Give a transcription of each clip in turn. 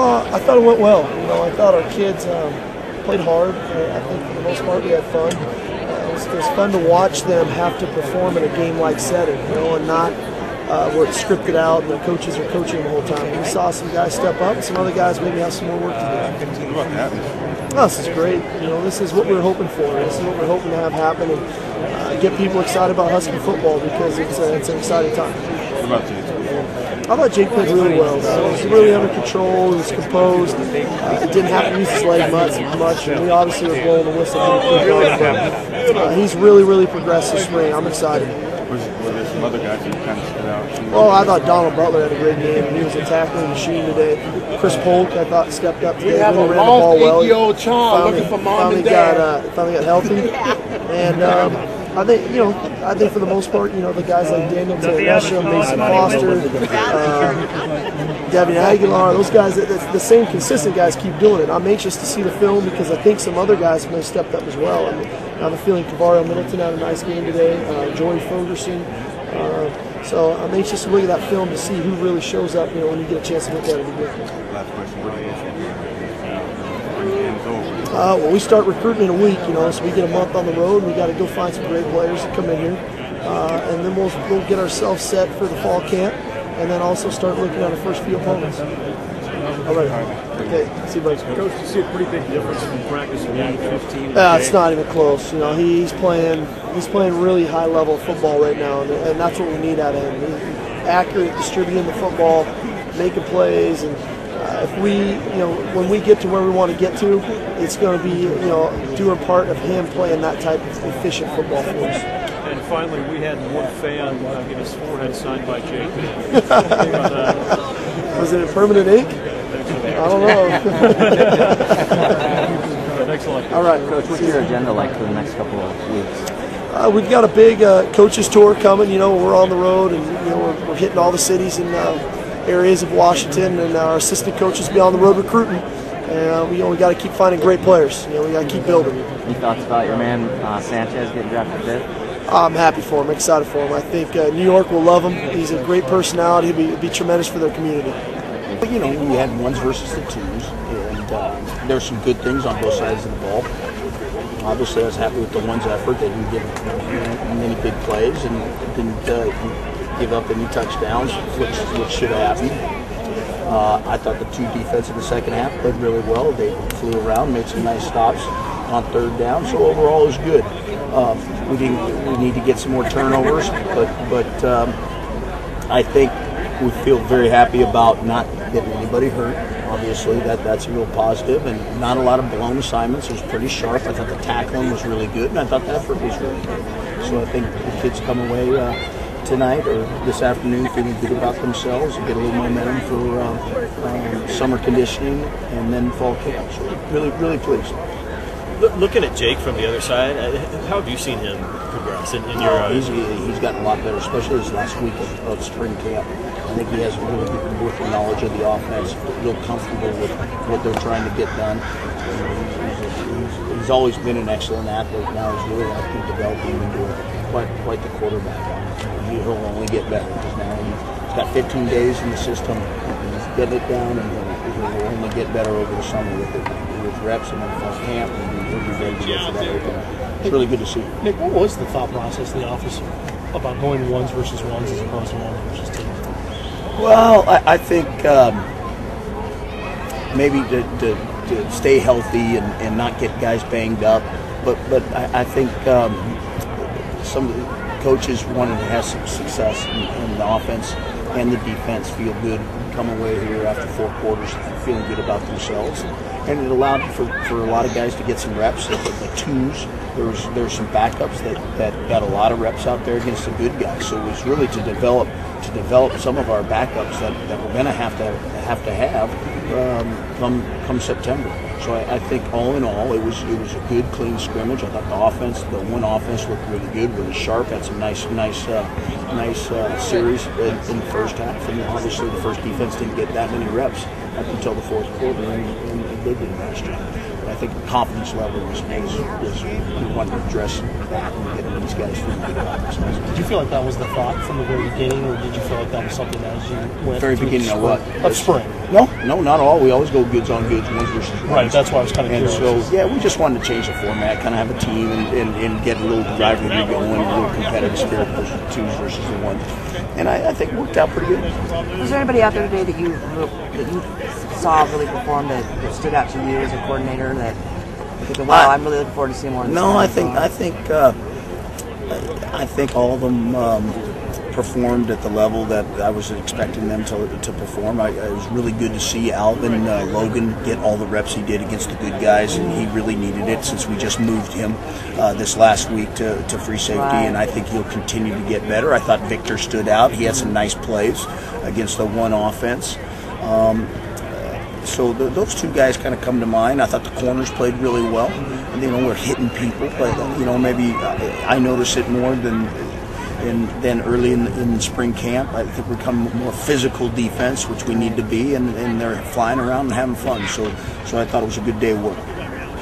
I thought it went well. You know, I thought our kids played hard. I think for the most part we had fun. It was fun to watch them have to perform in a game-like setting, you know, and not where it's scripted out and the coaches are coaching the whole time. We saw some guys step up, and some other guys maybe have some more work to do. What about that? Oh, this is great. You know, this is what we were hoping for. This is what we're hoping to have happen and get people excited about Husky football because it's an exciting time. What about Jake? I thought Jake played really well. He was really under control. He was composed. Didn't have to use his leg much. And we obviously were blowing the whistle. He's really progressed this spring. I'm excited. Were there some other guys that kind of stood out? Oh, I thought Donald Butler had a great game. He was a tackling machine today. Chris Polk, I thought, stepped up today. We have a ran the ball well. old child looking for mom and dad. Finally got healthy. And I think for the most part, you know, the guys like Daniel Taylor, Mason Foster, Devin Aguilar, those guys, the same consistent guys keep doing it. I'm anxious to see the film because I think some other guys may have stepped up as well. I have a feeling Tavario Middleton had a nice game today, Joey Ferguson. So I'm anxious to look at that film to see who really shows up, you know, when you get a chance to look at it again. Last question. What do you think? Well, we start recruiting in a week, you know, so we get a month on the road. We got to go find some great players to come in here, and then we'll get ourselves set for the fall camp, and then also start looking at our first few opponents. All right. Okay. See you, buddy. Coach, you see a pretty big difference from practice from 15. It's not even close. You know, he's playing really high level football right now, and that's what we need out of him. He's accurate, distributing the football, making plays, and if we, you know, when we get to where we want to get to, it's going to be, you know, due in part of him playing that type of efficient football for us. And finally, we had one fan get his forehead signed by Jake. Was it a permanent ink? I don't know. Thanks a lot. All right, Coach, what's your agenda like for the next couple of weeks? We've got a big coaches tour coming. You know, we're on the road, and you know we're hitting all the cities and areas of Washington, and our assistant coaches be on the road recruiting. And we got to keep finding great players. You know, we got to keep building. Any thoughts about your man Sanchez getting drafted fifth? I'm happy for him. Excited for him. I think New York will love him. He's a great personality. He'll be tremendous for their community. You know, we had ones versus the twos, and there's some good things on both sides of the ball. Obviously, I was happy with the ones effort. They didn't give many big plays and didn't give up any touchdowns, which should have happened. I thought the two defense in the second half played really well. They flew around, made some nice stops on third down, so overall it was good. We need to get some more turnovers, but I think we feel very happy about not getting anybody hurt. Obviously, that's a real positive, and not a lot of blown assignments. It was pretty sharp. I thought the tackling was really good, and I thought the effort was really good. So I think the kids come away tonight or this afternoon feeling good about themselves and get a little momentum for summer conditioning and then fall camp. So really pleased. Looking at Jake from the other side, how have you seen him progress in your eyes? He's gotten a lot better, especially this last week of spring camp. I think he has a really good working knowledge of the offense, real comfortable with what they're trying to get done. He's always been an excellent athlete. Now he's really, I think, developing into quite the quarterback. He'll only get better because now he's got 15 days in the system. He's getting it down, and he'll only get better over the summer with reps and then fall camp, and he'll be ready to go for that opener. It's really good to see. Nick, what was the thought process in the office about going ones versus ones as opposed to ones versus twos? Well, I think maybe to stay healthy and not get guys banged up, but I think some of the coaches wanted to have some success in the offense and the defense, feel good, come away here after 4 quarters feeling good about themselves. And it allowed for a lot of guys to get some reps. The twos, there was some backups that got a lot of reps out there against the good guys. So it was really to develop some of our backups that we're going to have come September. So I think all in all, it was a good, clean scrimmage. I thought the one offense looked really good, really sharp. Had some nice series in the first half. And obviously the first defense didn't get that many reps up until the fourth quarter, and they did a nice job. I think the confidence level was we wanted to address that and get these guys feeling good about themselves. Did you feel like that was the thought from the very beginning, or did you feel like that was something as you went Very through beginning the of what? Of spring. No, not all. We always go goods on goods, ones versus ones. Right, that's why I was kind of And curious. so, yeah, we just wanted to change the format, kind of have a team and get a little rivalry going, a little competitive spirit versus the twos versus the ones. And I think it worked out pretty good. Was there anybody out there today that you saw really perform that stood out to you as a coordinator that you think, wow, I'm really looking forward to seeing more of this? No, I think all of them performed at the level that I was expecting them to perform. It was really good to see Alvin Logan get all the reps he did against the good guys, and he really needed it since we just moved him this last week to free safety, and I think he'll continue to get better. I thought Victor stood out. He had some nice plays against the one offense. So those two guys kind of come to mind. I thought the corners played really well. And, we're hitting people, but maybe I noticed it more than early in spring camp. I think we're becoming more physical defense, which we need to be, and they're flying around and having fun. So I thought it was a good day of work.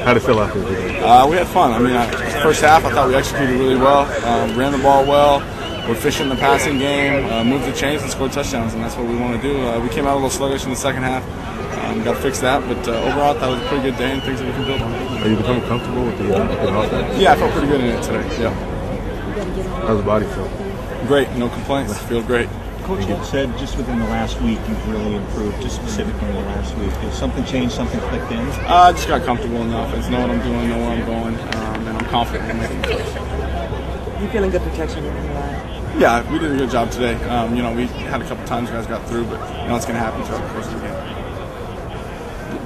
How did it feel out there today? We had fun. I mean, first half I thought we executed really well, ran the ball well. We're efficient in the passing game, moved the chains and scored touchdowns, and that's what we want to do. We came out a little sluggish in the second half. Got to fix that, but overall that was a pretty good day and things that we can build on. Are you becoming comfortable with the offense? Yeah, I felt pretty good in it today, yeah. How's the body feel? Great, no complaints, feel great. Coach Holt said just within the last week you've really improved, just specifically in the last week. Has something changed, something clicked in? I just got comfortable in the offense, know what I'm doing, know where I'm going, and I'm confident in making plays. You feeling good protection in the line? Yeah, we did a good job today. We had a couple times guys got through, but it's going to happen throughout the course of the game.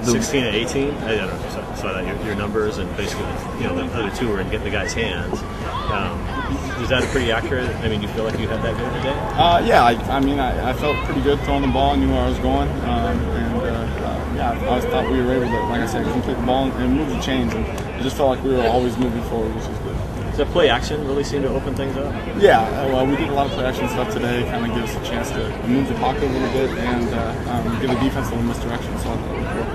16 and 18. I don't know. So your numbers and basically, the other two were in getting the guy's hands. Is that pretty accurate? I mean, you feel like you had that good today? Yeah. I felt pretty good throwing the ball. I knew where I was going, I thought we were able to, like I said, complete the ball and move the chains. And it just felt like we were always moving forward, which is good. Does that play action really seem to open things up? Yeah, well, we did a lot of play action stuff today, kind of give us a chance to move the pocket a little bit and give the defense a little misdirection. So I thought it was cool.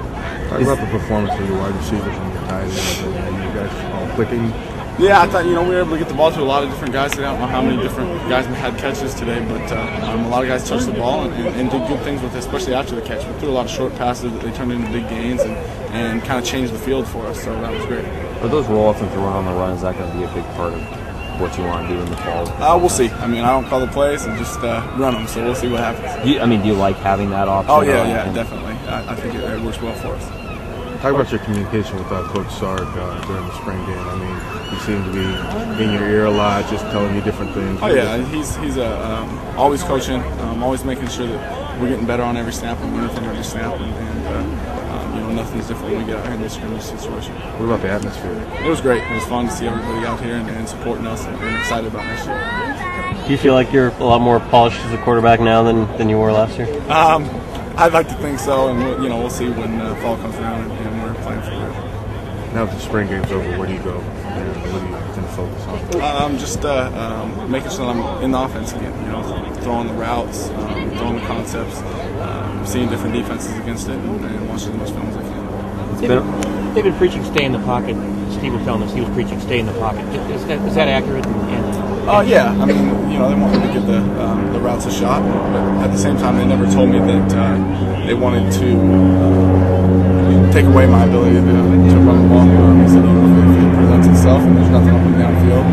Talk about the performance of your wide receivers and your tight ends and you guys all clicking. Yeah, I thought we were able to get the ball to a lot of different guys today. I don't know how many different guys had catches today, but a lot of guys touched the ball and did good things with it, especially after the catch. We threw a lot of short passes that they turned into big gains and kind of changed the field for us, so that was great. Are those roll-ups and throwing on the run, is that going to be a big part of what you want to do in the fall? We'll see. I don't call the plays and just run them, so we'll see what happens. Do you like having that option? Oh, yeah, definitely. I think it works well for us. Talk about your communication with Coach Sark during the spring game. He seemed to be in your ear a lot, just telling you different things. Oh, yeah. He's always coaching, always making sure that we're getting better on every snap and winning from every snap. Nothing's different when we get out here in this scrimmage situation. What about the atmosphere? It was great. It was fun to see everybody out here and supporting us and excited about next year. Do you feel like you're a lot more polished as a quarterback now than you were last year? I'd like to think so, and we'll see when fall comes around and we're playing for real. Now that the spring game's over, where do you go from here? What do you tend to focus on? Just making sure that I'm in the offense again. Throwing the routes, throwing the concepts, seeing different defenses against it, and watching as much film as I can. They've been preaching stay in the pocket. Steve was telling us he was preaching stay in the pocket. Is that accurate? Yeah. They want me to give the routes a shot, but at the same time, they never told me that they wanted to take away my ability to run the ball. They said, if it presents itself and there's nothing up and downfield,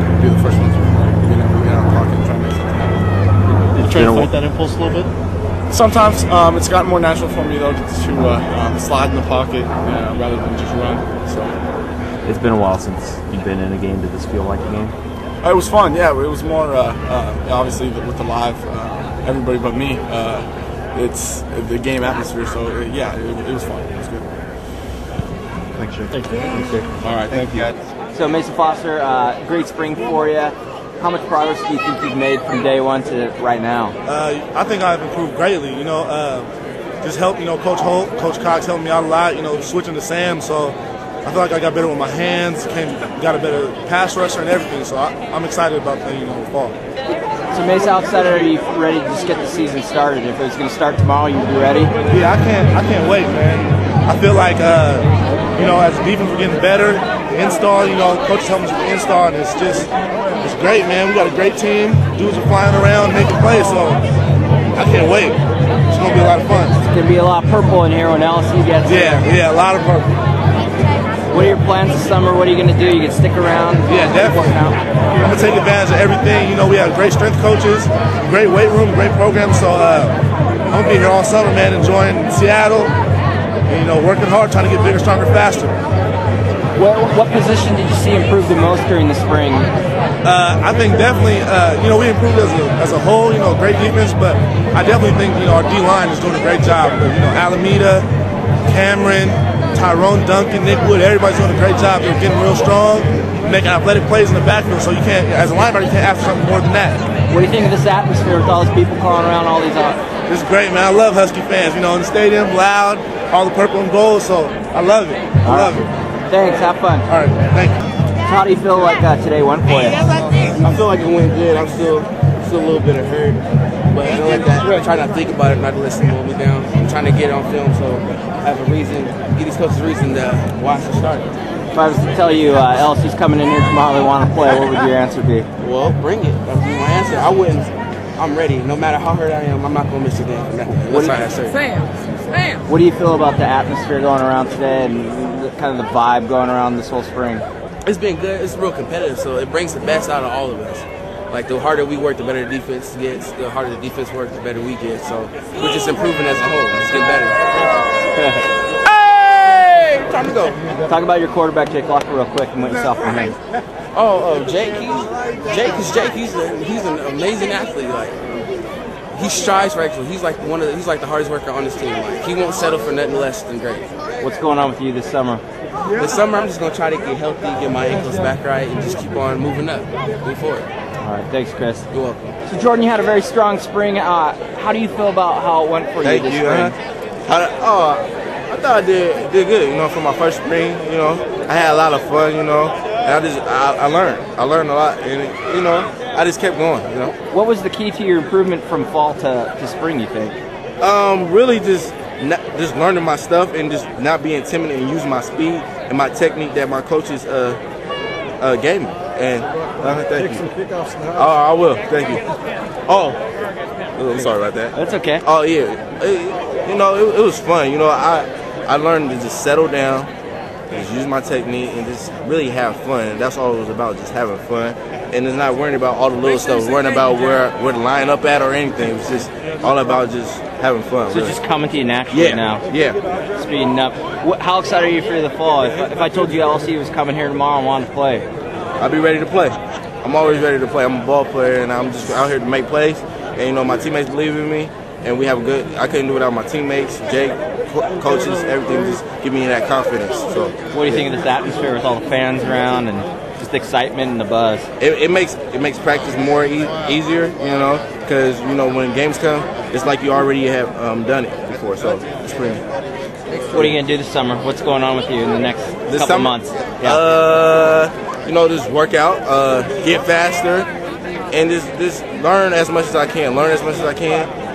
we'll be the first ones to get out of the pocket and try to make something happen. Did you try to fight that impulse a little bit? Sometimes it's gotten more natural for me though to slide in the pocket rather than just run. So it's been a while since you've been in a game. Did this feel like a game? It was fun. Yeah, it was more obviously with the live everybody but me. It's the game atmosphere. So it was fun. It was good. Thanks, Jake. Thank you. All right, thank you. So Mason Foster, great spring for you. How much progress do you think you've made from day one to right now? I think I've improved greatly. Just help. Coach Holt, Coach Cox helped me out a lot. Switching to Sam, so I feel like I got better with my hands. Got a better pass rusher and everything. So I'm excited about the fall. So Mesa, outside, are you ready to just get the season started? If it was going to start tomorrow, you'd be ready? Yeah, I can't wait, man. I feel like, you know, as a defense, we're getting better. The install, you know, coaches helping us with the install, and it's great, man. We got a great team. Dudes are flying around, making plays, so I can't wait. It's going to be a lot of fun. It's going to be a lot of purple in here when LSU gets here. Yeah, a lot of purple. What are your plans this summer? What are you going to do? You can stick around? Yeah, definitely. I'm going to take advantage of everything. You know, we have great strength coaches, great weight room, great program, so I'm going to be here all summer, man, enjoying Seattle, and, you know, working hard, trying to get bigger, stronger, faster. What position did you see improve the most during the spring? I think definitely, you know, we improved as a whole, you know, great defense, but I definitely think, you know, our D-line is doing a great job. You know, Alameda, Cameron, Tyrone Duncan, Nick Wood, everybody's doing a great job. They're getting real strong, making athletic plays in the backfield, so you can't, as a linebacker, you can't ask for something more than that. What do you think of this atmosphere with all these people calling around all these It's great, man. I love Husky fans. You know, in the stadium, loud, all the purple and gold, so I love it. I love it. Thanks, have fun. All right, thank you. How do you feel like today went for you? I feel like it went good. I'm still a little bit hurt, but I like that. I try not to think about it, not to let it slow me down. I'm trying to get it on film, so I have a reason, give these coaches a reason to watch the start. If I was to tell you LSU's coming in here tomorrow, they want to play, what would your answer be? Well, bring it. That would be my answer. I wouldn't. I'm ready. No matter how hurt I am, I'm not going to miss a game from that. What do you feel about the atmosphere going around today and kind of the vibe going around this whole spring? It's been good. It's real competitive, so it brings the best out of all of us. Like, the harder we work, the better the defense gets. The harder the defense works, the better we get. So we're just improving as a whole. It's getting better. Hey! Time to go. Talk about your quarterback, Jake Locker, real quick, and what you saw from him. Jake. He's an amazing athlete. Like, he strives for excellence. He's like the hardest worker on this team. Like, he won't settle for nothing less than great. What's going on with you this summer? This summer, I'm just gonna try to get healthy, get my ankles back right, and just keep on moving up, move forward. All right, thanks, Chris. You're welcome. So, Jordan, you had a very strong spring. How do you feel about how it went for you this spring? I thought I did good, you know, for my first spring. You know, I had a lot of fun, you know, and I learned a lot, and you know, I just kept going, you know. What was the key to your improvement from fall to spring, you think? Really just learning my stuff and just not being timid and using my speed and my technique that my coaches gave me. And thank you. I will. Thank you. I'm sorry about that. That's okay. Oh yeah. You know, it was fun. You know, I learned to just settle down, just use my technique, and just really have fun. And that's all it was about, just having fun. And it's not worrying about all the little stuff, worrying about where to line up at or anything. It's just all about just having fun. So really. Just coming to you naturally now. Yeah. Speeding up. How excited are you for the fall? If I told you LSU was coming here tomorrow and wanted to play, I'd be ready to play. I'm always ready to play. I'm a ball player, and I'm just out here to make plays. And you know, my teammates believe in me, and we have a good. I couldn't do it without my teammates, Jake, coaches, everything. Just give me that confidence. So. What do you think of this atmosphere with all the fans around and just the excitement and the buzz? It makes practice more easier, you know, because you know when games come, it's like you already have done it before. So it's pretty. What are you gonna do this summer? What's going on with you in the next couple months? Yeah. You know, just work out, get faster, and just learn as much as I can.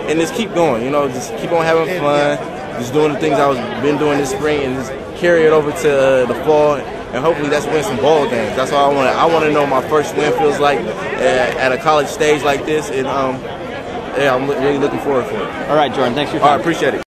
And just keep going. You know, just keep on having fun. Just doing the things been doing this spring, and just carry it over to the fall. And hopefully that's win some ball games. That's all I want. I want to know my first win feels like at a college stage like this. And yeah, I'm really looking forward to it. All right, Jordan. Thanks for your time. All right, appreciate it.